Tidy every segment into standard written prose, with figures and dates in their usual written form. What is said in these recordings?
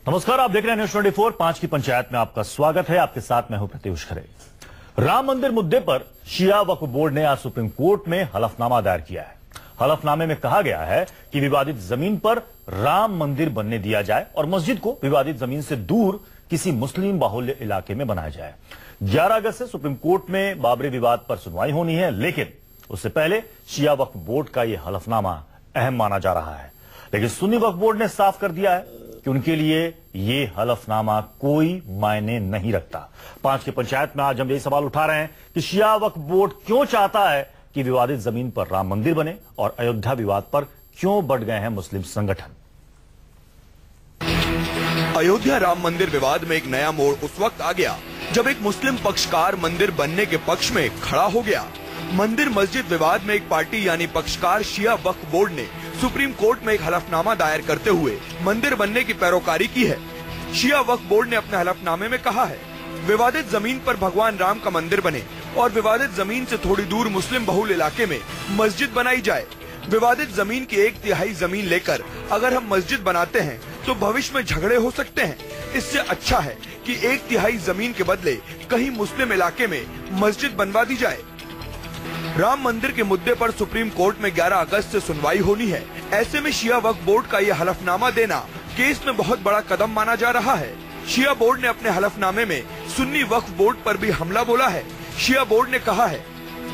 नमस्कार, आप देख रहे हैं न्यूज 24 5 की पंचायत में आपका स्वागत है। आपके साथ मैं हूं प्रत्युष खरे। राम मंदिर मुद्दे पर शिया वक्फ बोर्ड ने आज सुप्रीम कोर्ट में हलफनामा दायर किया है। हलफनामे में कहा गया है कि विवादित जमीन पर राम मंदिर बनने दिया जाए और मस्जिद को विवादित जमीन से दूर किसी मुस्लिम बाहुल्य इलाके में बनाया जाए। 11 अगस्त से सुप्रीम कोर्ट में बाबरी विवाद पर सुनवाई होनी है, लेकिन उससे पहले शिया वक्फ बोर्ड का यह हलफनामा अहम माना जा रहा है। लेकिन सुन्नी वक्फ बोर्ड ने साफ कर दिया है कि उनके लिए ये हलफनामा कोई मायने नहीं रखता। 5 की पंचायत में आज हम यही सवाल उठा रहे हैं कि शिया वक्फ बोर्ड क्यों चाहता है कि विवादित जमीन पर राम मंदिर बने और अयोध्या विवाद पर क्यों बढ़ गए हैं मुस्लिम संगठन। अयोध्या राम मंदिर विवाद में एक नया मोड़ उस वक्त आ गया जब एक मुस्लिम पक्षकार मंदिर बनने के पक्ष में खड़ा हो गया। मंदिर मस्जिद विवाद में एक पार्टी यानी पक्षकार शिया वक्फ बोर्ड ने सुप्रीम कोर्ट में एक हलफनामा दायर करते हुए मंदिर बनने की पैरोकारी की है। शिया वक्फ बोर्ड ने अपने हलफनामे में कहा है, विवादित जमीन पर भगवान राम का मंदिर बने और विवादित जमीन से थोड़ी दूर मुस्लिम बहुल इलाके में मस्जिद बनाई जाए। विवादित जमीन की 1/3 जमीन लेकर अगर हम मस्जिद बनाते हैं तो भविष्य में झगड़े हो सकते हैं। इससे अच्छा है कि 1/3 जमीन के बदले कहीं मुस्लिम इलाके में मस्जिद बनवा दी जाए। राम मंदिर के मुद्दे पर सुप्रीम कोर्ट में 11 अगस्त से सुनवाई होनी है। ऐसे में शिया वक्फ बोर्ड का यह हलफनामा देना केस में बहुत बड़ा कदम माना जा रहा है। शिया बोर्ड ने अपने हलफनामे में सुन्नी वक्फ बोर्ड पर भी हमला बोला है। शिया बोर्ड ने कहा है,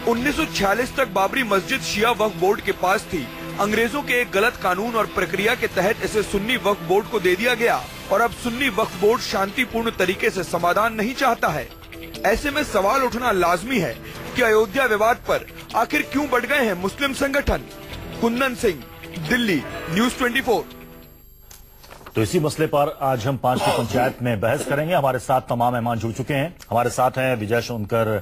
1946 तक बाबरी मस्जिद शिया वक्फ बोर्ड के पास थी। अंग्रेजों के एक गलत कानून और प्रक्रिया के तहत इसे सुन्नी वक्फ बोर्ड को दे दिया गया और अब सुन्नी वक्फ बोर्ड शांतिपूर्ण तरीके से समाधान नहीं चाहता है। ऐसे में सवाल उठना लाजमी है कि अयोध्या विवाद पर आखिर क्यों बढ़ गए हैं मुस्लिम संगठन। कुंदन सिंह, दिल्ली, न्यूज 24। तो इसी मसले पर आज हम 5 की पंचायत में बहस करेंगे। हमारे साथ तमाम मेहमान जुड़ चुके हैं। हमारे साथ हैं विजय शंकर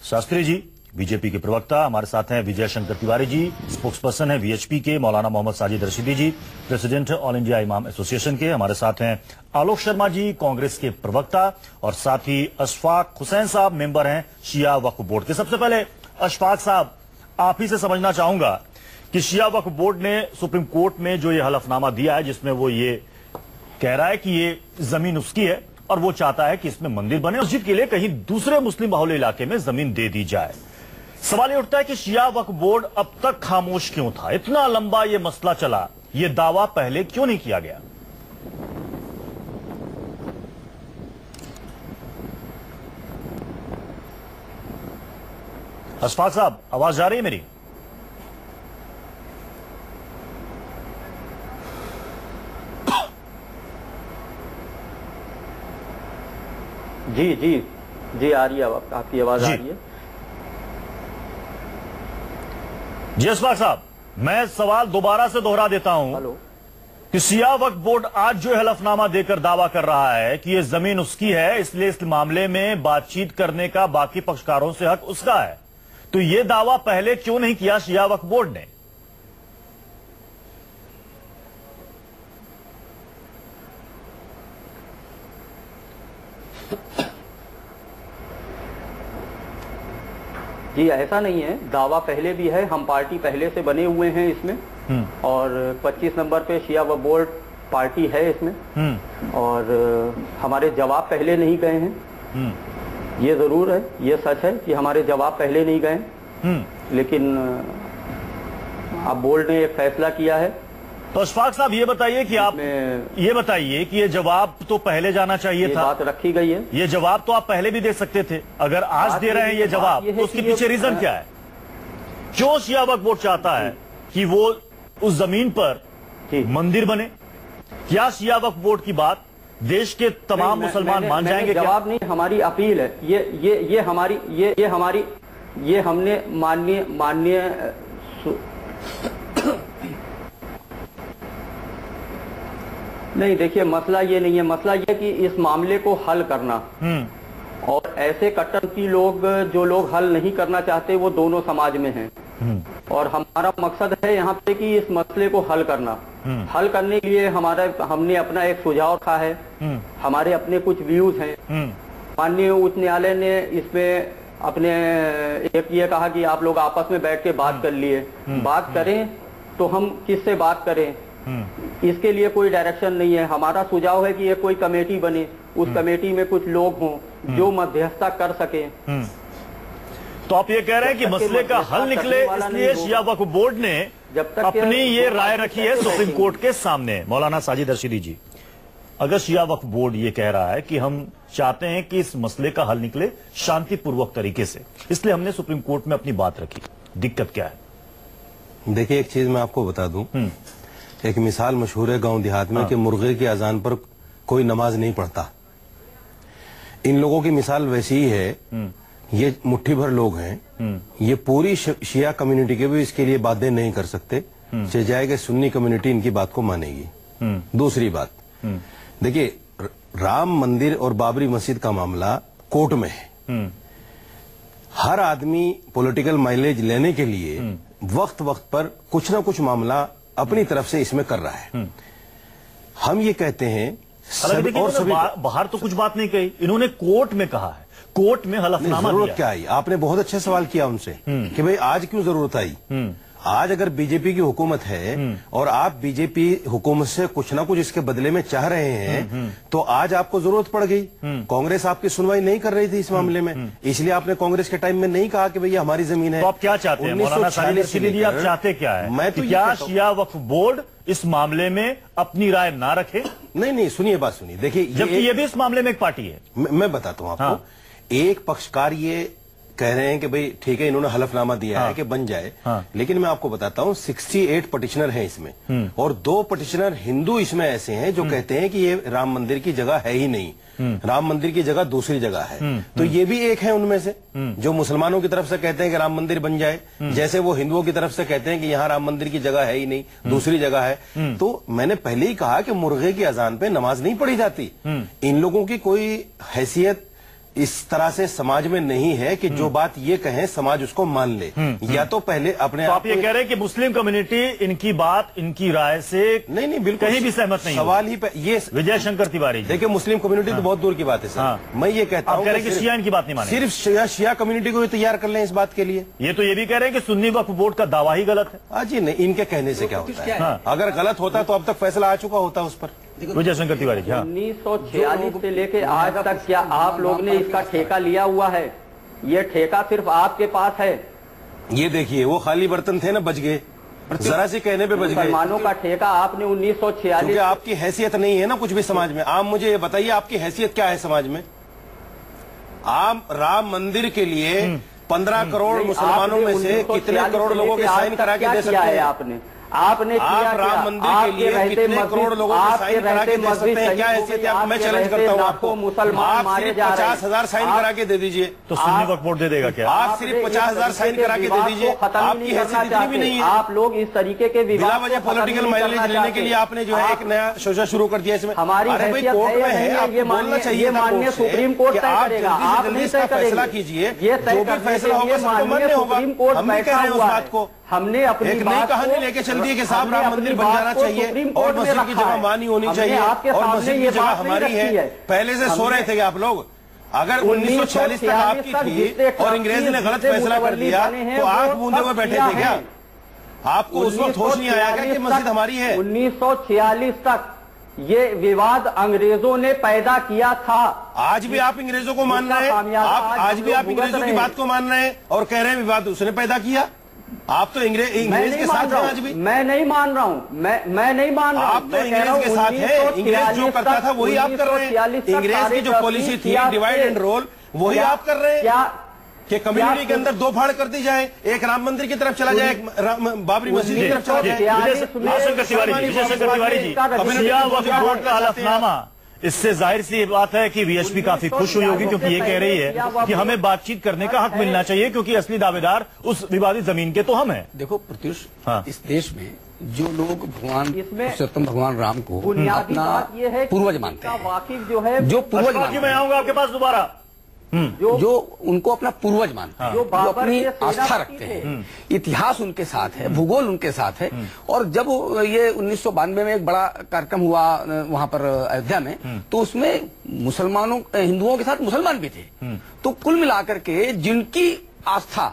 शास्त्री जी, बीजेपी के प्रवक्ता। हमारे साथ हैं विजय शंकर तिवारी जी, स्पोक्सपर्सन है वीएचपी के। मौलाना मोहम्मद साजिद रशीदी जी, प्रेसिडेंट ऑल इंडिया इमाम एसोसिएशन के। हमारे साथ हैं आलोक शर्मा जी, कांग्रेस के प्रवक्ता, और साथ ही अशफाक हुसैन साहब, मेंबर हैं शिया वक्फ बोर्ड के। सबसे पहले अशफाक साहब, आप ही से समझना चाहूंगा कि शिया वक्फ बोर्ड ने सुप्रीम कोर्ट में जो ये हलफनामा दिया है, जिसमें वो ये कह रहा है कि ये जमीन उसकी है और वो चाहता है कि इसमें मंदिर बने, मस्जिद के लिए कहीं दूसरे मुस्लिम बाहुल्य इलाके में जमीन दे दी जाए। सवाल ये उठता है कि शिया वक्फ बोर्ड अब तक खामोश क्यों था? इतना लंबा ये मसला चला, ये दावा पहले क्यों नहीं किया गया? अशफाक साहब, आवाज जा रही है मेरी? जी जी जी आ रही है, आपकी आवाज आ रही है। जी अशफाक साहब, मैं सवाल दोबारा से दोहरा देता हूं कि शिया वक्फ बोर्ड आज जो हलफनामा देकर दावा कर रहा है कि यह जमीन उसकी है, इसलिए इस मामले में बातचीत करने का बाकी पक्षकारों से हक उसका है, तो यह दावा पहले क्यों नहीं किया शिया वक्फ बोर्ड ने? जी ऐसा नहीं है, दावा पहले भी है। हम पार्टी पहले से बने हुए हैं इसमें और 25 नंबर पे शिया वक्फ बोर्ड पार्टी है इसमें और हमारे जवाब पहले नहीं गए हैं। ये जरूर है, ये सच है कि हमारे जवाब पहले नहीं गए, लेकिन अब बोर्ड ने एक फैसला किया है। तो अशफाक साहब, ये बताइए कि आप ये बताइए कि ये जवाब तो पहले जाना चाहिए था। बात रखी गई है, ये जवाब तो आप पहले भी दे सकते थे। अगर आज दे रहे हैं ये जवाब, तो उसके पीछे रीजन क्या है? क्यों शिया वक्फ बोर्ड चाहता है कि वो उस जमीन पर मंदिर बने? क्या शिया वक्फ बोर्ड की बात देश के तमाम मुसलमान मान जाएंगे? जवाब नहीं, हमारी अपील है। ये हमने माननीय नहीं, देखिए मसला ये नहीं है। मसला ये कि इस मामले को हल करना और ऐसे कट्टरपंथी लोग जो लोग हल नहीं करना चाहते वो दोनों समाज में हैं और हमारा मकसद है यहाँ पे कि इस मसले को हल करना। हल करने के लिए हमने अपना एक सुझाव रखा है, हमारे अपने कुछ व्यूज हैं। माननीय उच्च न्यायालय ने इसमें अपने एक ये कहा कि आप लोग आपस में बैठ के बात कर लिए। बात करें तो हम किससे बात करें? इसके लिए कोई डायरेक्शन नहीं है। हमारा सुझाव है कि ये कोई कमेटी बने, उस कमेटी में कुछ लोग हों जो मध्यस्थता कर सके। तो आप ये कह रहे हैं कि मसले का हल निकले, इसलिए शिया वक्फ बोर्ड ने जब तक अपनी ये राय रखी है सुप्रीम कोर्ट के सामने। मौलाना साजिद रशीदी जी, अगर शिया वक्फ बोर्ड ये कह रहा है कि हम चाहते हैं कि इस मसले का हल निकले शांतिपूर्वक तरीके से, इसलिए हमने सुप्रीम कोर्ट में अपनी बात रखी, दिक्कत क्या है? देखिए, एक चीज मैं आपको बता दूं, एक मिसाल मशहूर है गांव देहात में कि मुर्गे की अजान पर कोई नमाज नहीं पढ़ता। इन लोगों की मिसाल वैसी ही है। ये मुट्ठी भर लोग हैं, ये पूरी शिया कम्युनिटी के भी इसके लिए बातें नहीं कर सकते, चाहे जाए कि सुन्नी कम्युनिटी इनकी बात को मानेगी। दूसरी बात, देखिए, राम मंदिर और बाबरी मस्जिद का मामला कोर्ट में है। हर आदमी पॉलिटिकल माइलेज लेने के लिए वक्त वक्त पर कुछ ना कुछ मामला अपनी तरफ से इसमें कर रहा है। हम ये कहते हैं और सभी बाहर तो कुछ बात नहीं कही, इन्होंने कोर्ट में कहा है, कोर्ट में हलफनामा जरूरत क्या आई? आपने बहुत अच्छा सवाल किया उनसे कि भाई आज क्यों जरूरत आई। आज अगर बीजेपी की हुकूमत है और आप बीजेपी हुकूमत से कुछ ना कुछ इसके बदले में चाह रहे हैं, तो आज आपको जरूरत पड़ गई। कांग्रेस आपकी सुनवाई नहीं कर रही थी इस मामले में, इसलिए आपने कांग्रेस के टाइम में नहीं कहा कि भैया हमारी जमीन है। तो आप क्या चाहते हैं मौलाना साजिद रशीदी जी, आप चाहते क्या है? मैं तो क्या शिया वक्फ बोर्ड इस मामले में अपनी राय ना रखे? नहीं, सुनिए बात सुनिए। देखिए, जबकि ये भी इस मामले में एक पार्टी है। मैं बताता हूं आपको। एक पक्षकार ये कह रहे हैं कि भाई ठीक है, इन्होंने हलफनामा दिया है कि बन जाए, लेकिन मैं आपको बताता हूं 68 पटिशनर हैं इसमें, और 2 पटिशनर हिंदू इसमें ऐसे हैं जो कहते हैं कि ये राम मंदिर की जगह है ही नहीं, राम मंदिर की जगह दूसरी जगह है। तो ये भी एक है उनमें से जो मुसलमानों की तरफ से कहते हैं कि राम मंदिर बन जाए, जैसे वो हिंदुओं की तरफ से कहते हैं कि यहाँ राम मंदिर की जगह है ही नहीं, दूसरी जगह है। तो मैंने पहले ही कहा कि मुर्गे की अजान पे नमाज नहीं पढ़ी जाती। इन लोगों की कोई हैसियत इस तरह से समाज में नहीं है कि जो बात ये कहें समाज उसको मान ले, या तो पहले अपने तो आप ये कह रहे हैं कि मुस्लिम कम्युनिटी इनकी बात, इनकी राय से नहीं बिल्कुल कहीं भी सहमत नहीं। सवाल ही ये विजय शंकर तिवारी, देखिए, मुस्लिम कम्युनिटी तो बहुत दूर की बात है सर। मैं ये कहता हूँ कि शिया इनकी बात नहीं माने, सिर्फ शिया कम्युनिटी को तैयार कर लें इस बात के लिए। ये तो ये भी कह रहे हैं कि सुन्नी वक्फ बोर्ड का दावा ही गलत है। जी नहीं, इनके कहने से क्या होता है? अगर गलत होता तो अब तक फैसला आ चुका होता उस पर। विजय शंकर तिवारी, 1946 से लेके आज तक क्या आप लोग ने इसका ठेका लिया हुआ है? ये ठेका सिर्फ आपके पास है। ये देखिए, वो खाली बर्तन थे ना, बच गए, जरा से कहने पे बच गए। मुसलमानों का ठेका आपने 1946, क्योंकि आपकी हैसियत नहीं है ना कुछ भी समाज में। आप मुझे ये बताइए, आपकी हैसियत क्या है समाज में? आप राम मंदिर के लिए 15 करोड़ मुसलमानों में से कितने करोड़ लोगों के साइन करा के दे सकते हैं? आपने आप राम मंदिर के लिए कितने करोड़ लोगों को साइन करा के दे सकते हैं? क्या हैसियत है? मैं चैलेंज करता हूँ आपको, मुसलमान आप सिर्फ 50,000 साइन करा के दे दीजिए तो सुन्नी वक्फ बोर्ड दे देगा क्या? आप सिर्फ 50,000 साइन करा के दे दीजिए, आपकी हैसियत इतनी भी नहीं है। आप लोग इस तरीके के बिला वजह पॉलिटिकल माइलेज लेने के लिए आपने जो है एक नया शोषा शुरू कर दिया इसमें। हमारी हैसियत कोर्ट में है, आपको बोलना चाहिए, माननीय सुप्रीम कोर्ट तय करेगा, आप नहीं तय फैसला कीजिए, जो भी फैसला होगा सबको मान्य होगा। हम भी कह रहे हैं उस बात को। हमने अपनी एक नई कहानी लेके चल दी है कि साहब राम मंदिर बन जाना चाहिए और मस्जिद की जगह मानी होनी चाहिए और मस्जिद की जगह हमारी है। पहले से सो रहे थे कि आप लोग? अगर 1946 तक आपकी थी और अंग्रेज ने गलत फैसला कर दिया तो आंख मूंदे हुए बैठे थे क्या? आपको उस वक्त होश नहीं आया क्या कि मस्जिद हमारी है? 1946 तक ये विवाद अंग्रेजों ने पैदा किया था। आज भी आप अंग्रेजों को मान रहे हैं, आज भी आप अंग्रेजों की बात को मान रहे हैं और कह रहे हैं विवाद उसने पैदा किया। आप तो अंग्रेज के साथ हैं आज भी। मैं नहीं मान रहा हूँ, मैं नहीं मान रहा हूँ। आप तो अंग्रेज के साथ हैं, अंग्रेज जो करता था वही आप कर रहे हैं। अंग्रेज की जो पॉलिसी थी डिवाइड एंड रोल, वही आप कर रहे हैं कि कम्युनिटी के अंदर 2 फाड़ कर दी जाए, एक राम मंदिर की तरफ चला जाए, एक बाबरी मस्जिद की तरफ चला जाए। विजय शंकर तिवारी जी, शिया वक्फ बोर्ड का हलफनामा, इससे जाहिर सी बात है कि वीएचपी काफी खुश हुई होगी, क्योंकि ये कह रही है कि हमें बातचीत करने का हक मिलना चाहिए, क्योंकि असली दावेदार उस विवादित जमीन के तो हम हैं। देखो प्रत्युष, इस देश में जो लोग भगवान पुरुषोत्तम भगवान राम को अपना पूर्वज मानते हैं, वाकिफ जो है, जो पूर्वज मानते हैं, मैं आऊंगा आपके पास दोबारा, जो उनको अपना पूर्वज मानते हैं, जो अपनी आस्था रखते हैं, इतिहास उनके साथ है, भूगोल उनके साथ है। और जब ये 1992 में एक बड़ा कार्यक्रम हुआ वहां पर अयोध्या में, तो उसमें मुसलमानों हिंदुओं के साथ मुसलमान भी थे। तो कुल मिलाकर के जिनकी आस्था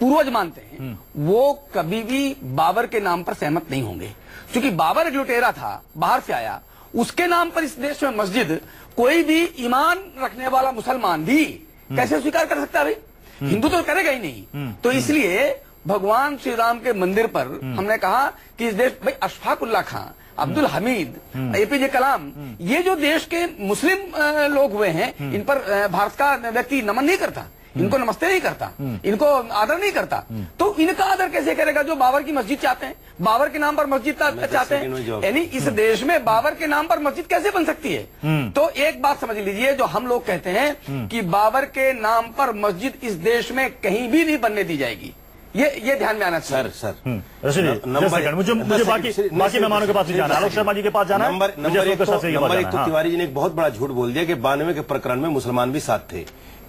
पूर्वज मानते हैं वो कभी भी बाबर के नाम पर सहमत नहीं होंगे। क्योंकि बाबर एक लुटेरा था, बाहर से आया, उसके नाम पर इस देश में मस्जिद कोई भी ईमान रखने वाला मुसलमान भी कैसे स्वीकार कर सकता है भाई? हिंदू तो करेगा ही नहीं। तो इसलिए भगवान श्री राम के मंदिर पर हमने कहा कि इस देश भाई अशफाकुल्ला खां, अब्दुल हमीद, एपीजे कलाम, ये जो देश के मुस्लिम लोग हुए हैं, इन पर भारत का व्यक्ति नमन नहीं करता, इनको नमस्ते नहीं करता, इनको आदर नहीं करता। तो इनका आदर कैसे करेगा जो बाबर की मस्जिद चाहते हैं, बाबर के नाम पर मस्जिद चाहते हैं? यानी इस देश में बाबर के नाम पर मस्जिद कैसे बन सकती है? तो एक बात समझ लीजिए, जो हम लोग कहते हैं कि बाबर के नाम पर मस्जिद इस देश में कहीं भी नहीं बनने दी जाएगी, ये ध्यान में आना चाहिए। सर मुझे बाकी मेहमानों के पास ही जाना है, आलोक शर्मा जी के पास जाना है। नंबर एक तो तिवारी जी ने एक बहुत बड़ा झूठ बोल दिया कि 92 के प्रकरण में मुसलमान भी साथ थे।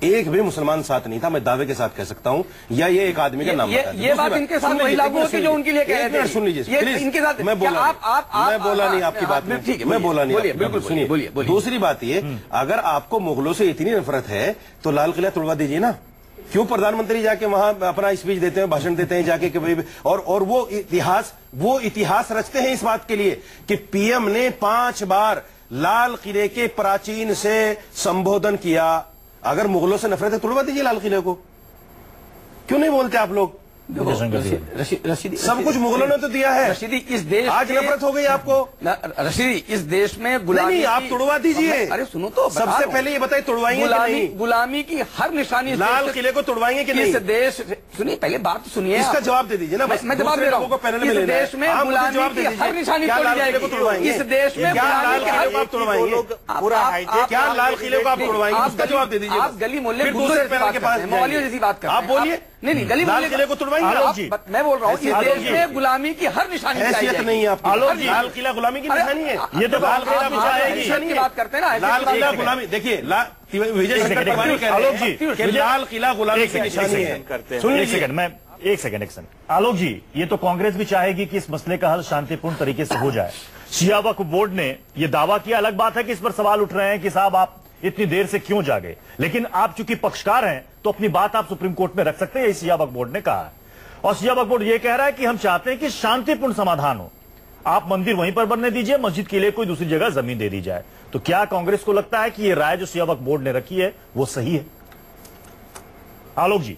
एक भी मुसलमान साथ नहीं था, मैं दावे के साथ कह सकता हूं, या ये एक आदमी का नाम बता दीजिए। ये बात इनके साथ वही लागू होती जो उनके लिए कह रहे थे। सुन लीजिए प्लीज, इनके साथ मैं बोला नहीं आपकी बात में, ठीक है मैं बोला नहीं, बिल्कुल सुनिए। दूसरी बात ये, अगर आपको मुगलों से इतनी नफरत है तो लाल किला तोड़वा दीजिए ना। क्यों प्रधानमंत्री जाके वहां अपना स्पीच देते हैं, भाषण देते हैं जाके कि और वो इतिहास रचते हैं इस बात के लिए कि पीएम ने 5 बार लाल किले के प्राचीन से संबोधन किया। अगर मुगलों से नफरत है तोड़वा दीजिए लाल किले को, क्यों नहीं बोलते आप लोग? रशीदी सब कुछ मुगलों ने तो दिया है। रशीदी इस देश आज नफरत हो गई आपको? रशीदी इस देश में गुलामी, नहीं आप तोड़वा दीजिए। अरे सुनो तो, सबसे पहले ये बताइए तोड़वाएंगे कि नहीं? गुलामी की हर निशानी लाल किले को तोड़वाएंगे कि नहीं? इस देश, सुनिए पहले बात सुनिए, इसका जवाब दे दीजिए ना। मैं जवाब दे रहा हूँ। इस देश में गुलामी की हर निशानी तोड़ी जाएगी। इस देश में क्या लाल किले को आप तोड़वाएंगे? क्या लाल किले को आप तोड़वाएंगे? उसका जवाब दे दीजिए। आप गली मोहल्ले मौलियों जैसी बात करते हैं, आप बोलिए। नहीं गली लाल किले को तोड़वाएंगे? मैं बोल रहा हूँ इस देश में गुलामी की हर निशानी हैसियत नहीं है आपकी। आलोक जी, लाल किला गुलामी की निशानी है? ये तो लाल किला की बात करते हैं ना, लाल किला गुलामी। देखिए विजय शंकर तिवारी कह रहे हैं कि लाल किला गुलामी की निशानी है। सुन एक सेकंड आलोक जी, ये तो कांग्रेस भी चाहेगी कि इस मसले का हल शांतिपूर्ण तरीके से हो जाए। शिया वक्फ बोर्ड ने यह दावा किया, अलग बात है कि इस पर सवाल उठ रहे हैं कि साहब आप इतनी देर से क्यों जागे, लेकिन आप चूंकि पक्षकार हैं तो अपनी बात आप सुप्रीम कोर्ट में रख सकते हैं, शिया वक्फ बोर्ड ने कहा है। और शिया वक्फ बोर्ड यह कह रहा है कि हम चाहते हैं कि शांतिपूर्ण समाधान हो, आप मंदिर वहीं पर बनने दीजिए, मस्जिद के लिए कोई दूसरी जगह जमीन दे दी जाए। तो क्या कांग्रेस को लगता है कि यह राय जो शिया वक्फ बोर्ड ने रखी है वो सही है? आलोक जी,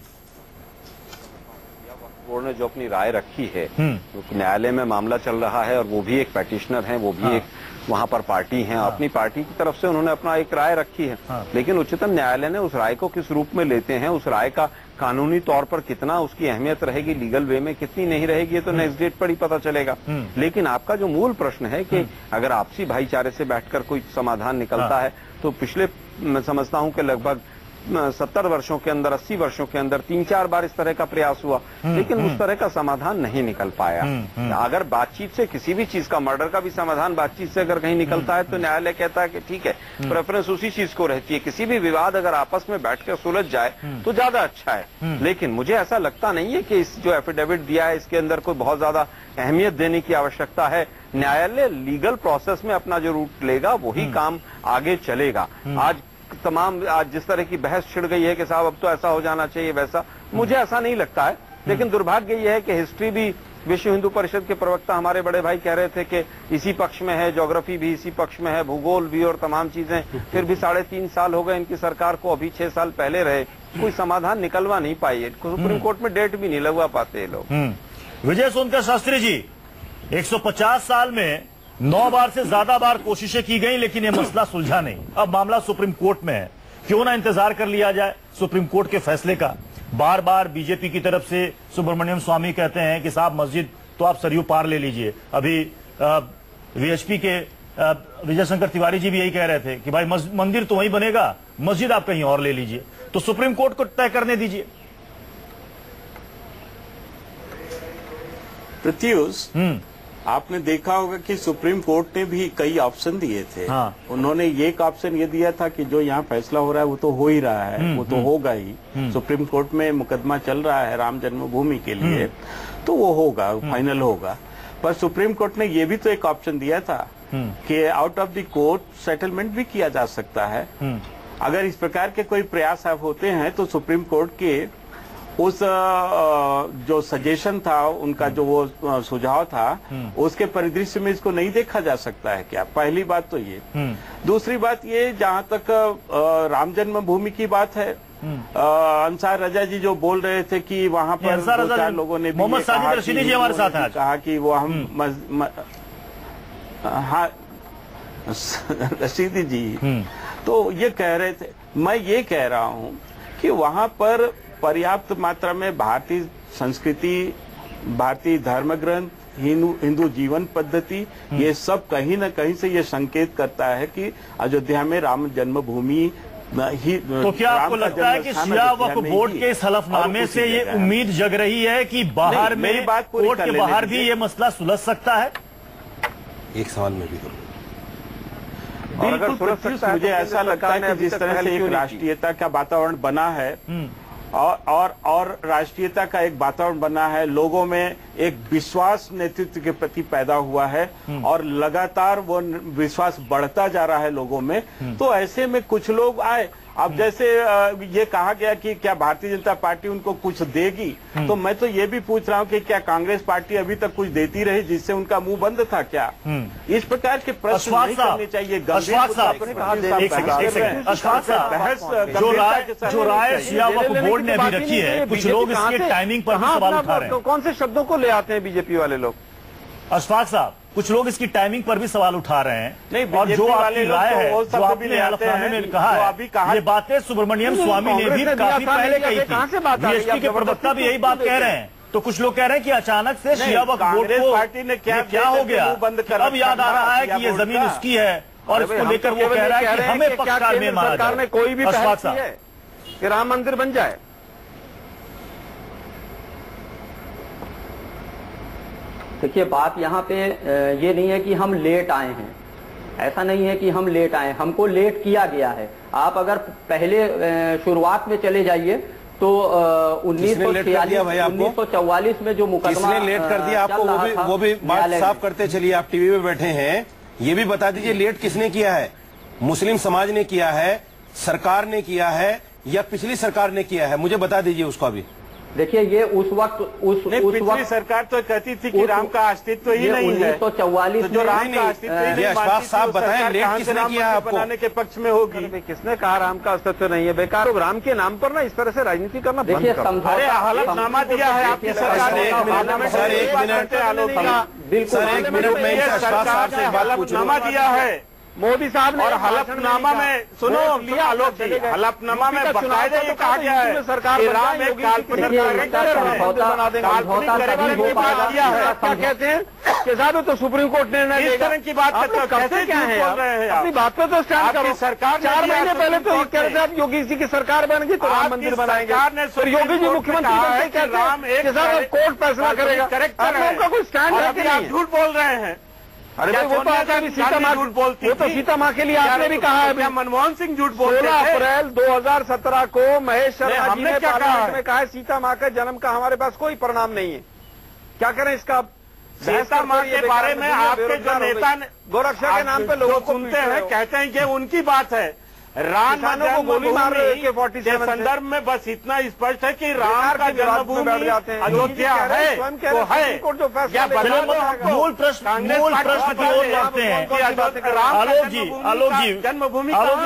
बोर्ड ने जो अपनी राय रखी है, न्यायालय में मामला चल रहा है और वो भी एक पैटिशनर है, वो भी एक वहां पर पार्टी है, अपनी पार्टी की तरफ से उन्होंने अपना एक राय रखी है। लेकिन उच्चतम न्यायालय ने उस राय को किस रूप में लेते हैं, उस राय का कानूनी तौर पर कितना उसकी अहमियत रहेगी, लीगल वे में कितनी नहीं रहेगी, ये तो नेक्स्ट डेट पर ही पता चलेगा। लेकिन आपका जो मूल प्रश्न है कि अगर आपसी भाईचारे से बैठकर कोई समाधान निकलता है, तो पिछले मैं समझता हूं कि लगभग 70 वर्षों के अंदर, 80 वर्षों के अंदर 3-4 बार इस तरह का प्रयास हुआ, लेकिन उस तरह का समाधान नहीं निकल पाया। अगर बातचीत से किसी भी चीज का, मर्डर का भी समाधान बातचीत से अगर कहीं निकलता है तो न्यायालय कहता है कि ठीक है, प्रेफरेंस उसी चीज को रहती है। किसी भी विवाद अगर आपस में बैठकर सुलझ जाए तो ज्यादा अच्छा है। लेकिन मुझे ऐसा लगता नहीं है कि इस जो एफिडेविट दिया है इसके अंदर कोई बहुत ज्यादा अहमियत देने की आवश्यकता है। न्यायालय लीगल प्रोसेस में अपना जो रूट लेगा वही काम आगे चलेगा। आज जिस तरह की बहस छिड़ गई है कि साहब अब तो ऐसा हो जाना चाहिए, वैसा, मुझे ऐसा नहीं लगता है। लेकिन दुर्भाग्य यह है कि हिस्ट्री भी, विश्व हिंदू परिषद के प्रवक्ता हमारे बड़े भाई कह रहे थे कि इसी पक्ष में है, ज्योग्राफी भी इसी पक्ष में है, भूगोल भी और तमाम चीजें, फिर भी 3.5 साल हो गए इनकी सरकार को, अभी 6 साल पहले रहे, कोई समाधान निकलवा नहीं पाई है। सुप्रीम कोर्ट में डेट भी नहीं लगवा पाते ये लोग। विजय सोनकर शास्त्री जी, 150 साल में 9 बार से ज्यादा बार कोशिशें की गई, लेकिन यह मसला सुलझा नहीं। अब मामला सुप्रीम कोर्ट में है, क्यों ना इंतजार कर लिया जाए सुप्रीम कोर्ट के फैसले का। बार बार बीजेपी की तरफ से सुब्रमण्यम स्वामी कहते हैं कि साहब मस्जिद तो आप सरयू पार ले लीजिए। अभी वीएचपी के विजय शंकर तिवारी जी भी यही कह रहे थे कि भाई मंदिर तो वहीं बनेगा, मस्जिद आप कहीं और ले लीजिए। तो सुप्रीम कोर्ट को तय करने दीजिए। प्रत्युष, आपने देखा होगा कि सुप्रीम कोर्ट ने भी कई ऑप्शन दिए थे। उन्होंने एक ऑप्शन ये दिया था कि जो यहाँ फैसला हो रहा है वो तो हो ही रहा है, वो तो होगा ही। सुप्रीम कोर्ट में मुकदमा चल रहा है राम जन्मभूमि के लिए, तो वो होगा, फाइनल होगा। पर सुप्रीम कोर्ट ने ये भी तो एक ऑप्शन दिया था कि out of the court settlement भी किया जा सकता है। अगर इस प्रकार के कोई प्रयास आप होते हैं तो सुप्रीम कोर्ट के उस जो सजेशन था उनका, जो वो सुझाव था, उसके परिदृश्य में इसको नहीं देखा जा सकता है क्या? पहली बात तो ये। दूसरी बात ये, जहां तक राम जन्मभूमि की बात है, अंसार रजा जी जो बोल रहे थे कि वहां पर दो चार लोगों ने मोहम्मद साजिद रशीदी जी हमारे साथ हैं, कहा कि वो हम हाँ रशीदी जी तो ये कह रहे थे, मैं ये कह रहा हूं कि वहां पर पर्याप्त मात्रा में भारतीय संस्कृति, भारतीय धर्म ग्रंथ, हिंदू जीवन पद्धति, ये सब कहीं न कहीं से ये संकेत करता है कि अयोध्या में राम जन्मभूमि ही। तो क्या आपको लगता है कि शिया वक्फ बोर्ड के इस हलफनामे से ये उम्मीद जग रही है कि बाहर में, कोर्ट के बाहर भी ये मसला सुलझ सकता है? एक सवाल में भी बिल्कुल प्रत्युष मुझे ऐसा लगता है कि जिस तरह से एक राष्ट्रीयता का वातावरण बना है और राष्ट्रीयता का एक वातावरण बना है, लोगों में एक विश्वास नेतृत्व के प्रति पैदा हुआ है और लगातार वो विश्वास बढ़ता जा रहा है लोगों में। तो ऐसे में कुछ लोग आए, अब जैसे ये कहा गया कि क्या भारतीय जनता पार्टी उनको कुछ देगी, तो मैं तो ये भी पूछ रहा हूँ कि क्या कांग्रेस पार्टी अभी तक कुछ देती रही जिससे उनका मुंह बंद था क्या? इस प्रकार के प्रश्न नहीं करने चाहिए। जो राय शिया वक्फ बोर्ड ने अभी रखी है, कुछ लोग इसके टाइमिंग पर भी सवाल उठा रहे हैं। कौन से शब्दों को ले आते हैं बीजेपी वाले लोग? अशफाक साहब, कुछ लोग इसकी टाइमिंग पर भी सवाल उठा रहे हैं। नहीं, और जो आपकी राय है, वो जो आपने हलफनामे में कहा है, ये बातें सुब्रमण्यम स्वामी ने भी काफी पहले कही थी। बीएसपी के प्रवक्ता भी यही बात कह रहे हैं। तो कुछ लोग कह रहे हैं कि अचानक से शिया वक्फ बोर्ड को पार्टी ने क्या हो गया, अब याद आ रहा है कि ये जमीन उसकी है और इसको लेकर वो कह रहा है कि हमें पक्षकार में माना सरकार में कोई भी पहल है कि राम मंदिर बन जाए। देखिए, बात यहाँ पे ये नहीं है कि हम लेट आए हैं, ऐसा नहीं है कि हम लेट आए, हमको लेट किया गया है। आप अगर पहले शुरुआत में चले जाइए तो 1944 में जो मुकदमा लेट कर दिया आपको, वो भी बात साफ करते चलिए। आप टीवी पे बैठे हैं, ये भी बता दीजिए लेट किसने किया है? मुस्लिम समाज ने किया है, सरकार ने किया है, या पिछली सरकार ने किया है? मुझे बता दीजिए उसको अभी। देखिए, ये उस वक्त पिछली सरकार तो कहती थी कि राम का अस्तित्व ही नहीं है। 1944 तो जो राम का अस्तित्व साहब बताएं, लेट किसने किया आपको? बनाने के पक्ष में होगी। किसने कहा राम का अस्तित्व नहीं है? बेकार राम के नाम पर ना इस तरह से राजनीति करना। देखिए, अरे हलफनामा दिया है आपकी सरकार ने। सर एक मिनट में हलफनामा दिया है मोदी साहब ने, और हलफनामा में सुनो आलोक जी, हलफनामा में बकायदा ये कहा गया है सरकार राम एक काल्पनिक क्या कहते हैं कि साहब तो सुप्रीम कोर्ट ने इस तरह की बात करते क्या है? अपनी बात पे तो स्टैंड करो। सरकार 4 महीने पहले तो कह रहे थे आप योगी जी की सरकार बनेगी तो राम मंदिर बनाएंगे, फिर योगी जी मुख्यमंत्री बनते राम एक कोर्ट फैसला करेगा। का कोई स्टैंड है? आप झूठ बोल रहे हैं। अरे भाई, वो तो सीता माँ झूठ बोलती, वो तो सीता माँ के लिए आपने भी कहा है। क्या मनमोहन सिंह झूठ बोलते थे? 16 अप्रैल 2017 को महेश शर्मा जी ने पार्लियामेंट में कहा है सीता माँ के जन्म का हमारे पास कोई परिणाम नहीं है। क्या करें इसका? सीता माँ के बारे में आपके जो नेता गोरक्षा के नाम पे लोगों को सुनते हैं, कहते हैं कि उनकी बात है। राम को गोली मार रहे हैं के संदर्भ में बस इतना स्पष्ट है कि राम का जन्मभूमि अयोध्या है, वो है। मूल प्रश्न की ओर लौटते हैं। आलोक जी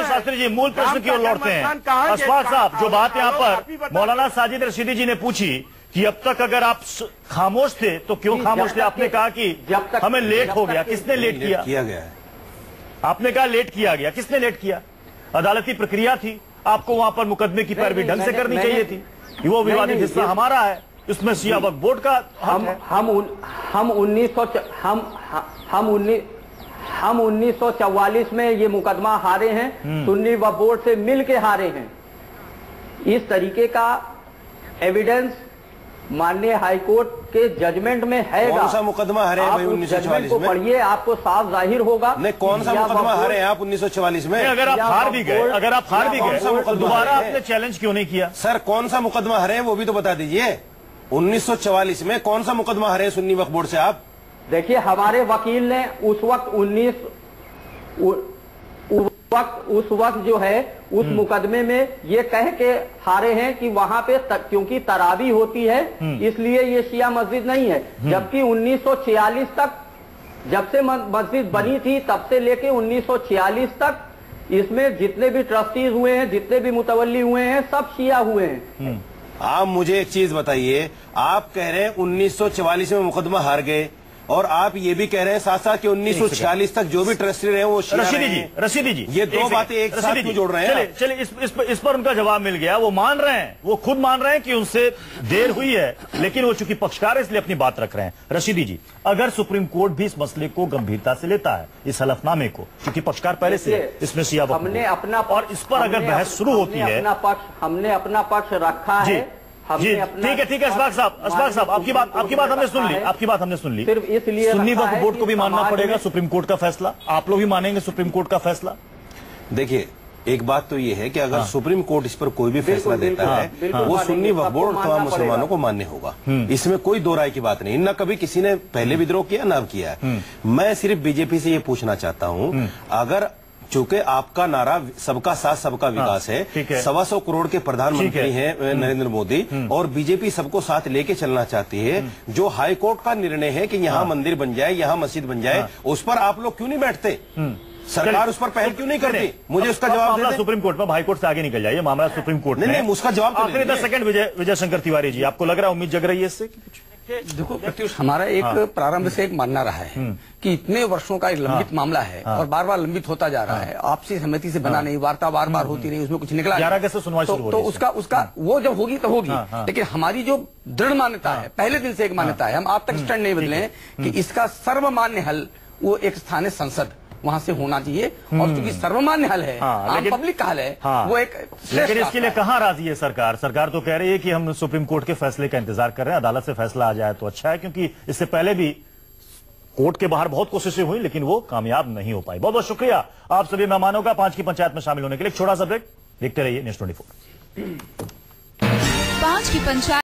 शास्त्री जी, मूल प्रश्न की ओर लौटते हैं। अशफाक साहब, जो बात यहाँ पर मौलाना साजिद रशीदी जी ने पूछी कि अब तक अगर आप खामोश थे तो क्यों खामोश थे? आपने कहा कि हमें लेट हो गया। किसने लेट किया गया है? आपने कहा लेट किया गया। किसने लेट किया? अदालती प्रक्रिया थी, आपको वहां पर मुकदमे की पैरवी ढंग से करनी चाहिए थी। वो विवादित हिस्सा हमारा है, इसमें शिया वक्फ बोर्ड का हम 1944 में ये मुकदमा हारे हैं, सुन्नी वक्फ बोर्ड से मिल के हारे हैं। इस तरीके का एविडेंस माननीय हाईकोर्ट के जजमेंट में है। कौन सा मुकदमा हरे हैं भाई 1944 में? पढ़िए, आपको साफ जाहिर होगा। नहीं, कौन सा मुकदमा हरे हैं आप 1944 में? अगर आप हार भी गए, तो दोबारा आपने चैलेंज क्यों नहीं किया? सर, कौन सा मुकदमा हरे हैं वो भी तो बता दीजिए। 1944 में कौन सा मुकदमा हरे सुन्नी वक्फ बोर्ड से आप? देखिए, हमारे वकील ने उस वक्त उस वक्त जो है उस मुकदमे में ये कह के हारे हैं कि वहां पे क्योंकि तरावी होती है इसलिए ये शिया मस्जिद नहीं है, जबकि 1946 तक जब से मस्जिद बनी थी तब से लेके 1946 तक इसमें जितने भी ट्रस्टीज हुए हैं, जितने भी मुतवल्ली हुए हैं, सब शिया हुए हैं। आप मुझे एक चीज बताइए, आप कह रहे हैं 1944 में मुकदमा हार गए और आप ये भी कह रहे हैं साथ साथ कि 1946 तक जो भी ट्रस्टी रहे वो शिया रहे हैं। रशीदी जी ये दो बातें एक साथ क्यों जोड़ रहे हैं? चलिए इस पर उनका जवाब मिल गया। वो मान रहे हैं, वो खुद मान रहे हैं कि उनसे देर हुई है, लेकिन वो चूंकि पक्षकार है इसलिए अपनी बात रख रहे हैं। रशीदी जी, अगर सुप्रीम कोर्ट भी इस मसले को गंभीरता से लेता है, इस हलफनामे को, क्योंकि पक्षकार पहले से इसमें शिया हमने अपना और इस पर अगर बहस शुरू होती है, हमने अपना पक्ष रखा है। जी ठीक है इशफाक साहब आपकी बात हमने सुन ली। सिर्फ इसलिए सुन्नी वक्फ बोर्ड को भी मानना पड़ेगा सुप्रीम कोर्ट का फैसला, आप लोग भी मानेंगे सुप्रीम कोर्ट का फैसला? देखिए, एक बात तो ये है कि अगर सुप्रीम कोर्ट इस पर कोई भी फैसला देता है वो सुन्नी वक्फ बोर्ड और तमाम मुसलमानों को मान्य होगा, इसमें कोई दो राय की बात नहीं। न कभी किसी ने पहले विद्रोह किया न किया है। मैं सिर्फ बीजेपी से ये पूछना चाहता हूँ, अगर चूंकि आपका नारा सबका साथ सबका विकास है, 125 करोड़ के प्रधानमंत्री हैं नरेंद्र मोदी, और बीजेपी सबको साथ लेके चलना चाहती है, जो हाई कोर्ट का निर्णय है कि यहाँ मंदिर बन जाए, यहाँ मस्जिद बन जाए, उस पर आप लोग क्यों नहीं बैठते? सरकार उस पर पहल क्यों नहीं करती? मुझे उसका जवाब दे। सुप्रीम कोर्ट में, हाई कोर्ट से आगे निकल जाइए, मामला सुप्रीम कोर्ट में। नहीं, उसका जवाब आखिरी 10 सेकंड विजय शंकर तिवारी जी, आपको लग रहा है, उम्मीद जग रही है इससे? देखो प्रत्युष, हमारा एक प्रारंभ से एक मानना रहा है कि इतने वर्षों का एक लंबित मामला है और बार बार लंबित होता जा रहा है, आपसी सहमति से बना नहीं, वार्ता बार बार होती रही, उसमें कुछ निकला 11 अगस्त से सुनवाई शुरू हो रही है। तो उसका वो जब होगी तो होगी, लेकिन हमारी जो दृढ़ मान्यता है, पहले दिन से एक मान्यता है, हम आज तक स्टैंड नहीं बदले हैं कि इसका सर्वमान्य हल वो एक स्थानीय संसद वहां से होना चाहिए, और चूंकि सर्वमान्य हल है, आम पब्लिक का हल है, वो एक लेकिन इसके लिए कहां राजी है सरकार? सरकार तो कह रही है कि हम सुप्रीम कोर्ट के फैसले का इंतजार कर रहे हैं, अदालत से फैसला आ जाए तो अच्छा है, क्योंकि इससे पहले भी कोर्ट के बाहर बहुत कोशिशें हुई लेकिन वो कामयाब नहीं हो पाई। बहुत बहुत शुक्रिया आप सभी मेहमानों का 5 की पंचायत में शामिल होने के लिए। छोटा सा ब्रेक, देखते रहिए न्यूज़ 24। 5 की पंचायत।